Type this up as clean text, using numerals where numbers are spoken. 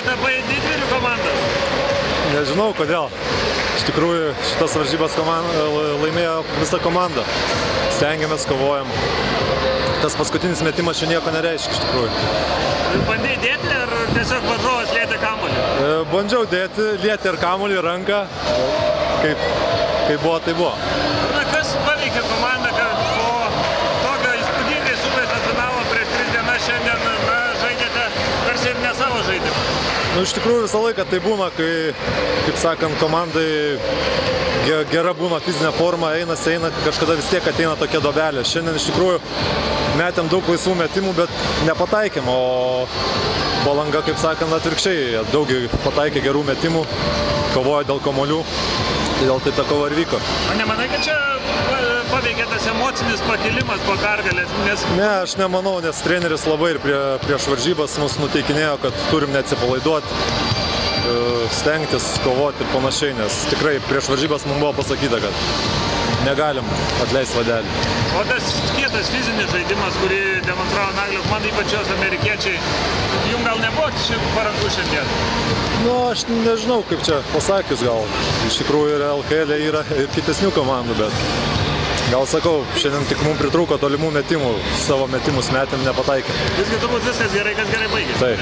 tai tapai didvyrių komandos? Nežinau kodėl. Iš tikrųjų, šitas varžybas laimėjo visa komanda. Stengiamės, kovojam. Tas paskutinis metimas čia nieko nereiškia, iš tikrųjų. Bandai dėti ar tiesiog varžovas lietė kamuolį? Bandžiau dėti, lietė ir kamuolį, ranką. Kaip buvo, tai buvo. Na, kas paveikė komandą, kad po tokio įspūdingai sužaisto finalo prieš 3 dienas šiandien žaidėte tarsi ir ne savo žaidimą? Nu, iš tikrųjų visą laiką tai būna, kai, kaip sakant, komandai gera būna fizinė forma, eina, kažkada vis tiek ateina tokia dobelė. Šiandien iš tikrųjų metėm daug laisvų metimų, bet nepataikėm, o Palanga, kaip sakant, atvirkščiai, daugiai pataikė gerų metimų, kovojo dėl kamuolių, todėl tai ta kova ir vyko. O nemanai, kad čia paveikė tas emocinis pakilimas po pergalės? Ne, aš nemanau, nes treneris labai ir prieš varžybas mus nuteikinėjo, kad turim neatsipalaiduoti, stengtis, kovoti ir panašiai, nes tikrai prieš varžybas mums buvo pasakyta, kad negalim atleisti vadelį. O tas kietas fizinis žaidimas, kurį demonstravo Naglio komanda, ypač jos amerikiečiai, jums gal nebuvo šiaip paranku šiandien? Nu, aš nežinau, kaip čia pasakius gal. Iš tikrųjų ir LKL yra ir kitesnių komandų, bet gal sakau, šiandien tik mums pritrūko tolimų metimų, savo metimus metėm nepataikėm. Visgi turbūt viskas gerai, kas gerai baigėsi. Taip.